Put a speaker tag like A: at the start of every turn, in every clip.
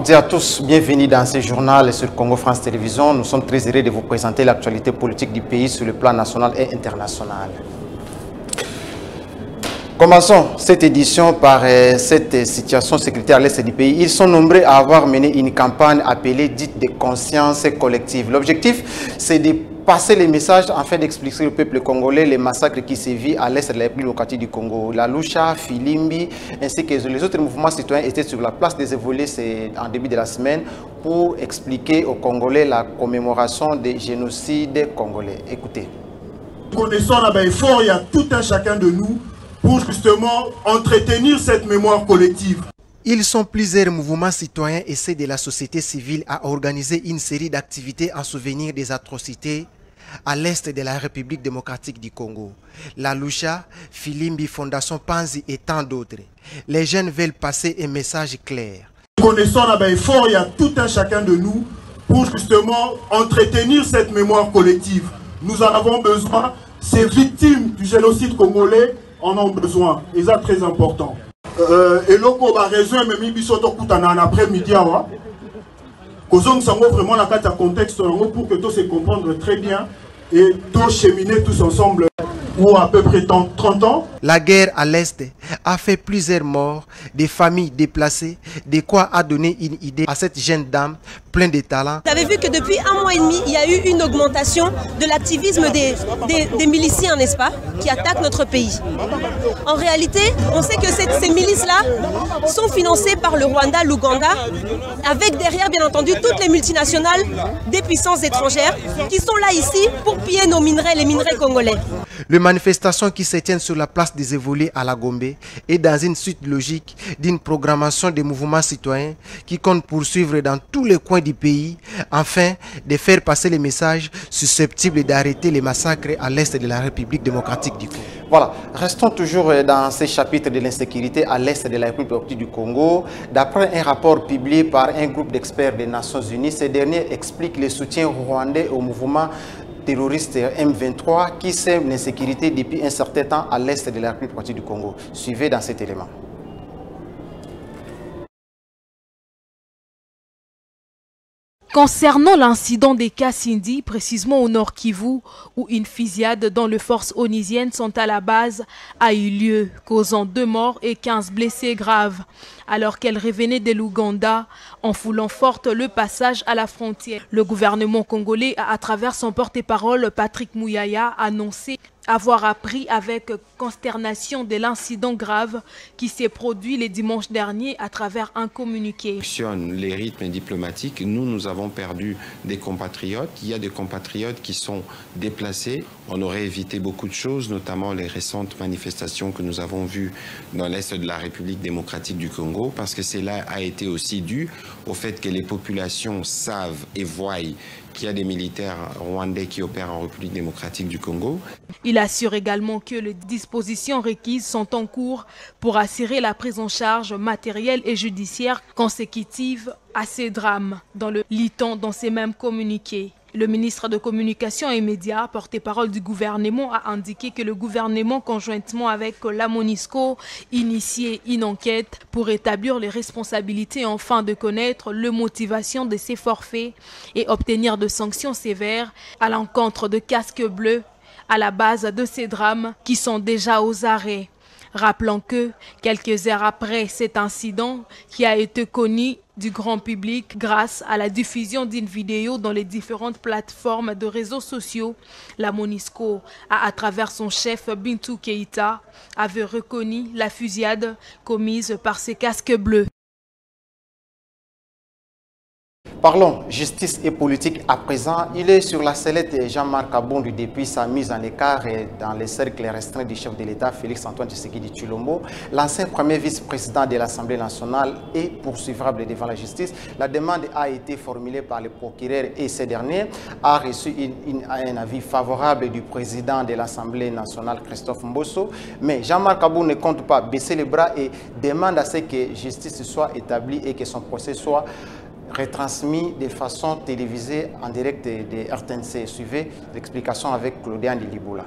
A: Bonjour à tous, bienvenue dans ce journal sur Congo France Télévisions. Nous sommes très heureux de vous présenter l'actualité politique du pays sur le plan national et international. Commençons cette édition par cette situation sécuritaire à l'est du pays. Ils sont nombreux à avoir mené une campagne appelée dite de conscience collective. L'objectif, c'est de passer les messages afin d'expliquer au peuple congolais les massacres qui sévissent à l'est de la République démocratique du Congo. La Lucha, Filimbi, ainsi que les autres mouvements citoyens étaient sur la place des Évolués en début de la semaine pour expliquer aux Congolais la commémoration des génocides congolais. Écoutez.
B: Connaissons l'effort, il y a tout un chacun de nous pour justement entretenir cette mémoire collective.
A: Ils sont plusieurs mouvements citoyens et ceux de la société civile à organiser une série d'activités en souvenir des atrocités à l'est de la République démocratique du Congo. La Lucha, Filimbi, Fondation Panzi et tant d'autres. Les jeunes veulent passer un message clair.
B: Connaissons l'effort, il y a tout un chacun de nous pour justement entretenir cette mémoire collective. Nous en avons besoin. Ces victimes du génocide congolais en ont besoin, et ça très important. Et loko ba raison même biso to kutana en après-midi awa. Kozong sango vraiment la carte à contexte pour que tout se comprendre très bien et tout cheminer tous ensemble ou à peu près 30 ans.
A: La guerre à l'Est a fait plusieurs morts, des familles déplacées, de quoi a donné une idée à cette jeune dame pleine de talent.
C: Vous avez vu que depuis 1 mois et demi, il y a eu une augmentation de l'activisme des miliciens, n'est-ce pas, qui attaquent notre pays. En réalité, on sait que ces milices-là sont financées par le Rwanda, l'Ouganda, avec derrière, bien entendu, toutes les multinationales des puissances étrangères qui sont là ici pour piller nos minerais, les minerais congolais.
A: Les manifestations qui se tiennent sur la place des Évolués à la Gombe est dans une suite logique d'une programmation des mouvements citoyens qui comptent poursuivre dans tous les coins du pays afin de faire passer les messages susceptibles d'arrêter les massacres à l'est de la République démocratique du Congo. Voilà, restons toujours dans ces chapitres de l'insécurité à l'est de la République démocratique du Congo. D'après un rapport publié par un groupe d'experts des Nations Unies, ces derniers expliquent le soutien rwandais au mouvement terroriste M23 qui sème l'insécurité depuis un certain temps à l'est de la République démocratique du Congo. Suivez dans cet élément.
D: Concernant l'incident des Kasindi, précisément au nord Kivu, où une fusillade dont les forces onisiennes sont à la base a eu lieu, causant 2 morts et 15 blessés graves, alors qu'elle revenait de l'Ouganda en foulant forte le passage à la frontière. Le gouvernement congolais a, à travers son porte-parole Patrick Mouyaya, annoncé avoir appris avec consternation de l'incident grave qui s'est produit le dimanche dernier à travers un communiqué.
E: Les rythmes diplomatiques, nous avons perdu des compatriotes. Il y a des compatriotes qui sont déplacés. On aurait évité beaucoup de choses, notamment les récentes manifestations que nous avons vues dans l'est de la République démocratique du Congo, parce que cela a été aussi dû au fait que les populations savent et voient qu'il y a des militaires rwandais qui opèrent en République démocratique du Congo.
D: Il assure également que les dispositions requises sont en cours pour assurer la prise en charge matérielle et judiciaire consécutive à ces drames, lit-on dans ces mêmes communiqués. Le ministre de Communication et Médias, porte-parole du gouvernement, a indiqué que le gouvernement, conjointement avec la MONUSCO, initiait une enquête pour établir les responsabilités afin de connaître les motivations de ces forfaits et obtenir des sanctions sévères à l'encontre de casques bleus à la base de ces drames qui sont déjà aux arrêts. Rappelons que, quelques heures après cet incident qui a été connu du grand public grâce à la diffusion d'une vidéo dans les différentes plateformes de réseaux sociaux, la MONUSCO a, à travers son chef Bintou Keïta, avait reconnu la fusillade commise par ces casques bleus.
A: Parlons justice et politique à présent. Il est sur la sellette Jean-Marc Aboundou depuis sa mise en écart dans les cercles restreints du chef de l'État Félix-Antoine Tshisekedi Tshilombo. L'ancien premier vice-président de l'Assemblée nationale est poursuivable devant la justice. La demande a été formulée par le procureur et ce dernier a reçu un avis favorable du président de l'Assemblée nationale Christophe Mbosso. Mais Jean-Marc Aboundou ne compte pas baisser les bras et demande à ce que justice soit établie et que son procès soit retransmis de façon télévisée en direct de RTNC. Suivez l'explication avec Claudien Liliboula.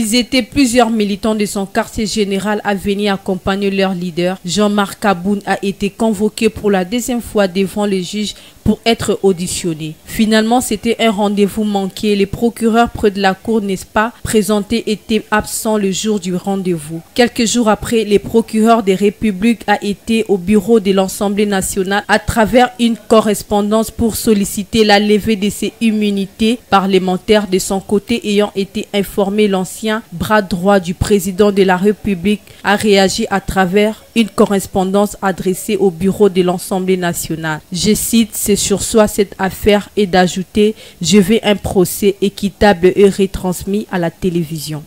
F: Ils étaient plusieurs militants de son quartier général à venir accompagner leur leader. Jean-Marc Kaboun a été convoqué pour la deuxième fois devant le juge pour être auditionné. Finalement, c'était un rendez-vous manqué. Les procureurs près de la cour, n'est-ce pas, présentés étaient absents le jour du rendez-vous. Quelques jours après, le procureur des Républiques a été au bureau de l'Assemblée nationale à travers une correspondance pour solliciter la levée de ses immunités parlementaires. De son côté, ayant été informé, l'ancien bras droit du président de la République a réagi à travers une correspondance adressée au bureau de l'Assemblée nationale. Je cite: c'est sur soi cette affaire, et d'ajouter: je veux un procès équitable et retransmis à la télévision.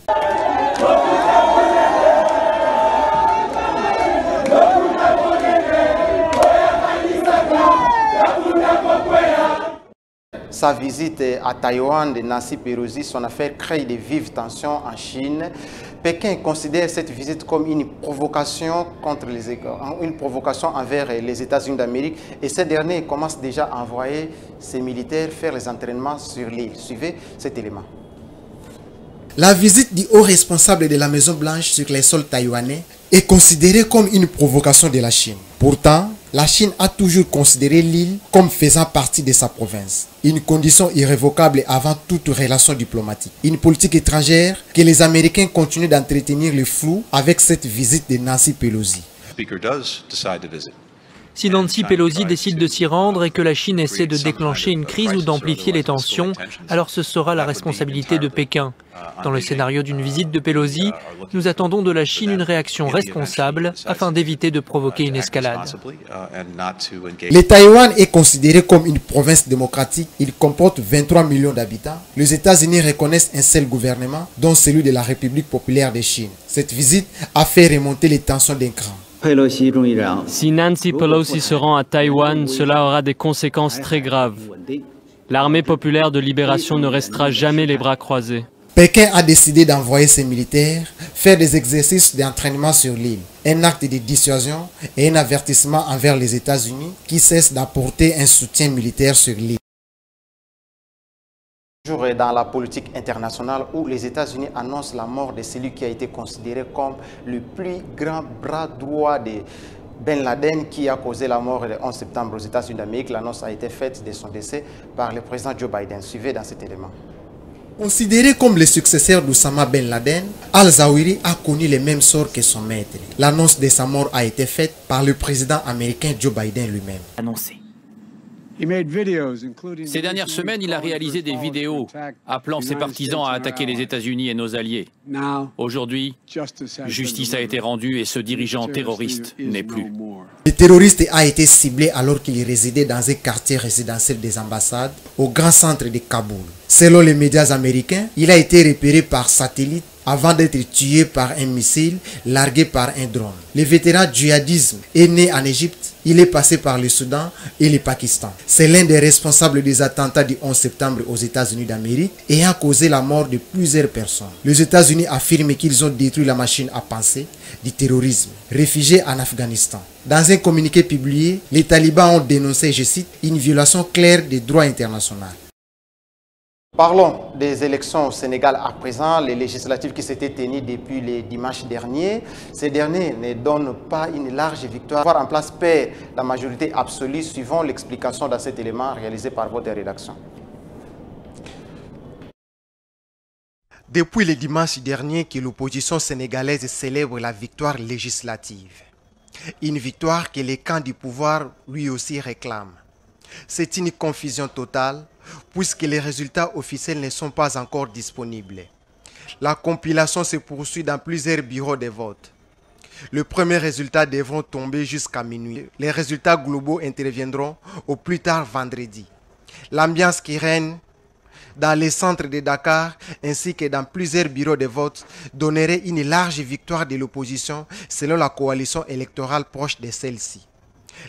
A: Sa visite à Taïwan de Nancy Pelosi, son affaire crée de vives tensions en Chine. Pékin considère cette visite comme une provocation envers les États-Unis d'Amérique, et ces derniers commencent déjà à envoyer ses militaires faire les entraînements sur l'île. Suivez cet élément.
G: La visite du haut responsable de la Maison-Blanche sur les sols taïwanais est considérée comme une provocation de la Chine. Pourtant, la Chine a toujours considéré l'île comme faisant partie de sa province. Une condition irrévocable avant toute relation diplomatique. Une politique étrangère que les Américains continuent d'entretenir le flou avec cette visite de Nancy Pelosi.
H: Si Nancy Pelosi décide de s'y rendre et que la Chine essaie de déclencher une crise ou d'amplifier les tensions, alors ce sera la responsabilité de Pékin. Dans le scénario d'une visite de Pelosi, nous attendons de la Chine une réaction responsable afin d'éviter de provoquer une escalade.
G: Le Taïwan est considéré comme une province démocratique. Il comporte 23 millions d'habitants. Les États-Unis reconnaissent un seul gouvernement, dont celui de la République populaire de Chine. Cette visite a fait remonter les tensions d'un cran.
I: Si Nancy Pelosi se rend à Taïwan, cela aura des conséquences très graves. L'armée populaire de libération ne restera jamais les bras croisés.
G: Pékin a décidé d'envoyer ses militaires faire des exercices d'entraînement sur l'île. Un acte de dissuasion et un avertissement envers les États-Unis qui cessent d'apporter un soutien militaire sur l'île.
A: Toujours dans la politique internationale où les États-Unis annoncent la mort de celui qui a été considéré comme le plus grand bras droit de Ben Laden, qui a causé la mort le 11 septembre aux États-Unis d'Amérique. L'annonce a été faite de son décès par le président Joe Biden. Suivez dans cet élément.
G: Considéré comme le successeur d'Oussama Ben Laden, Al-Zawahiri a connu le même sort que son maître. L'annonce de sa mort a été faite par le président américain Joe Biden lui-même.
J: Ces dernières semaines, il a réalisé des vidéos appelant ses partisans à attaquer les États-Unis et nos alliés. Aujourd'hui, justice a été rendue et ce dirigeant terroriste n'est plus.
G: Le terroriste a été ciblé alors qu'il résidait dans un quartier résidentiel des ambassades au grand centre de Kaboul. Selon les médias américains, il a été repéré par satellite avant d'être tué par un missile largué par un drone. Le vétéran djihadisme est né en Égypte. Il est passé par le Soudan et le Pakistan. C'est l'un des responsables des attentats du 11 septembre aux États-Unis d'Amérique et a causé la mort de plusieurs personnes. Les États-Unis affirment qu'ils ont détruit la machine à penser du terrorisme, réfugié en Afghanistan. Dans un communiqué publié, les talibans ont dénoncé, je cite, une violation claire des droits internationaux.
A: Parlons des élections au Sénégal à présent, les législatives qui s'étaient tenues depuis le dimanche dernier. Ces derniers ne donnent pas une large victoire. Avoir en place perd la majorité absolue, suivant l'explication dans cet élément réalisé par votre rédaction.
G: Depuis le dimanche dernier que l'opposition sénégalaise célèbre la victoire législative. Une victoire que les camps du pouvoir lui aussi réclament. C'est une confusion totale puisque les résultats officiels ne sont pas encore disponibles. La compilation se poursuit dans plusieurs bureaux de vote. Les premiers résultats devront tomber jusqu'à minuit. Les résultats globaux interviendront au plus tard vendredi. L'ambiance qui règne dans les centres de Dakar ainsi que dans plusieurs bureaux de vote donnerait une large victoire de l'opposition selon la coalition électorale proche de celle-ci.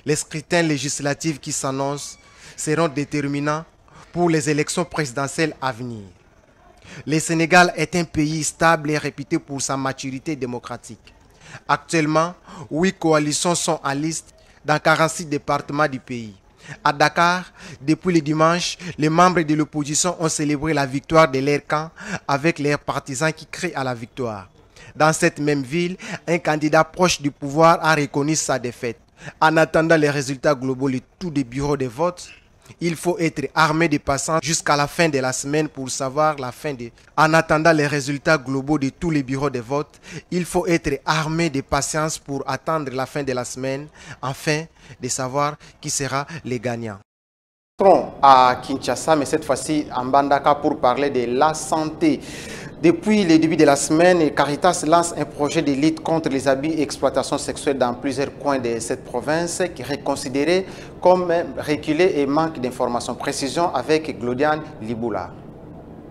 G: Les scrutins législatifs qui s'annoncent seront déterminants pour les élections présidentielles à venir. Le Sénégal est un pays stable et réputé pour sa maturité démocratique. Actuellement, 8 coalitions sont en liste dans 46 départements du pays. À Dakar, depuis le dimanche, les membres de l'opposition ont célébré la victoire de leur camp avec leurs partisans qui crient à la victoire. Dans cette même ville, un candidat proche du pouvoir a reconnu sa défaite. En attendant les résultats globaux de tous les bureaux de vote, il faut être armé de patience jusqu'à la fin de la semaine pour savoir la fin de... En attendant les résultats globaux de tous les bureaux de vote, il faut être armé de patience pour attendre la fin de la semaine, afin de savoir qui sera le gagnant.
A: À Kinshasa, mais cette fois-ci en Mbandaka pour parler de la santé. Depuis le début de la semaine, Caritas lance un projet de lutte contre les abus et exploitations sexuelles dans plusieurs coins de cette province qui est considéré comme reculé et manque d'informations. Précision avec Glodiane Liboula.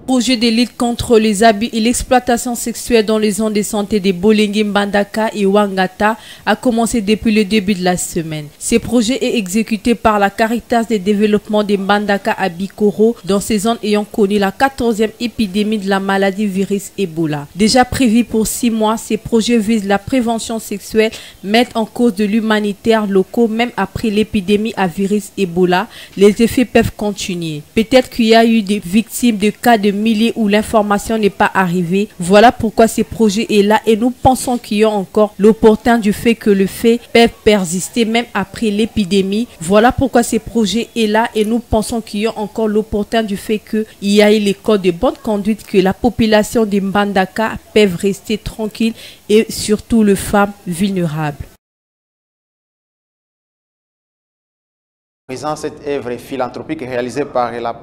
F: Projet de lutte contre les abus et l'exploitation sexuelle dans les zones de santé de Bolengue, Mbandaka et Ouangata a commencé depuis le début de la semaine. Ce projet est exécuté par la Caritas de développement de Mbandaka à Bikoro, dans ces zones ayant connu la 14e épidémie de la maladie virus Ebola. Déjà prévu pour 6 mois, ces projets visent la prévention sexuelle, mettent en cause de l'humanitaire locaux, même après l'épidémie à virus Ebola. Les effets peuvent continuer. Peut-être qu'il y a eu des victimes de cas de milliers où l'information n'est pas arrivée. Voilà pourquoi ce projet est là et nous pensons qu'il y a encore l'opportun du fait que le fait peut persister même après l'épidémie. Voilà pourquoi ce projet est là et nous pensons qu'il y a encore l'opportun du fait qu'il y a les codes de bonne conduite, que la population de Mbandaka peuvent rester tranquille et surtout les femmes vulnérables.
A: Cette œuvre philanthropique réalisée par la...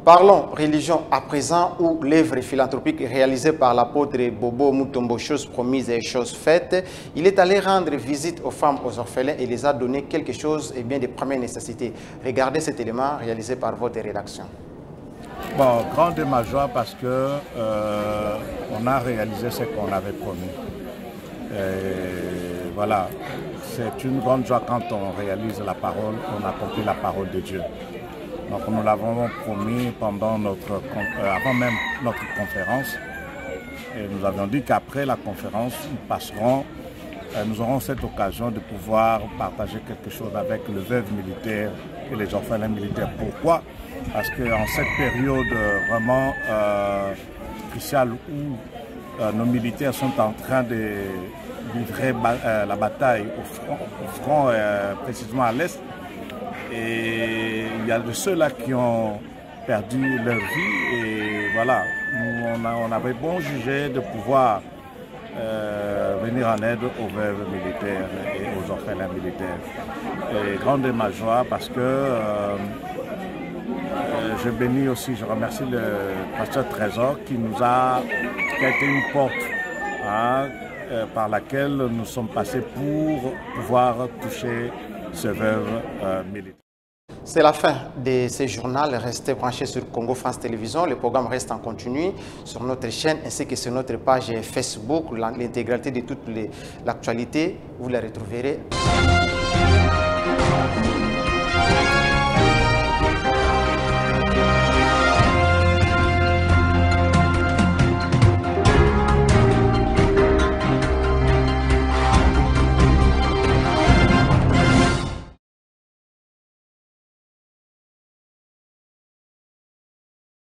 A: Parlons religion à présent, où l'œuvre philanthropique réalisée par l'apôtre Bobo Mutombo, chose promise et chose faite. Il est allé rendre visite aux femmes, aux orphelins et les a donné quelque chose et bien de première nécessité. Regardez cet élément réalisé par votre rédaction.
K: Bon, grande est ma joie parce que on a réalisé ce qu'on avait promis. Et voilà, c'est une grande joie quand on réalise la parole, on accomplit la parole de Dieu. Donc nous l'avons promis pendant avant même notre conférence. Et nous avions dit qu'après la conférence, nous aurons cette occasion de pouvoir partager quelque chose avec le veuve militaire et les orphelins militaires. Pourquoi? Parce qu'en cette période vraiment cruciale où nos militaires sont en train de livrer la bataille au front précisément à l'est, et il y a de ceux-là qui ont perdu leur vie et voilà, on avait bon jugé de pouvoir venir en aide aux veuves militaires et aux orphelins militaires. Et grande est ma joie parce que je bénis aussi, je remercie le pasteur Trésor qui a été une porte par laquelle nous sommes passés pour pouvoir toucher ces veuves militaires.
A: C'est la fin de ce journal. Restez branchés sur Congo France Télévisions. Le programme reste en continu sur notre chaîne ainsi que sur notre page Facebook. L'intégralité de toute l'actualité, vous la retrouverez.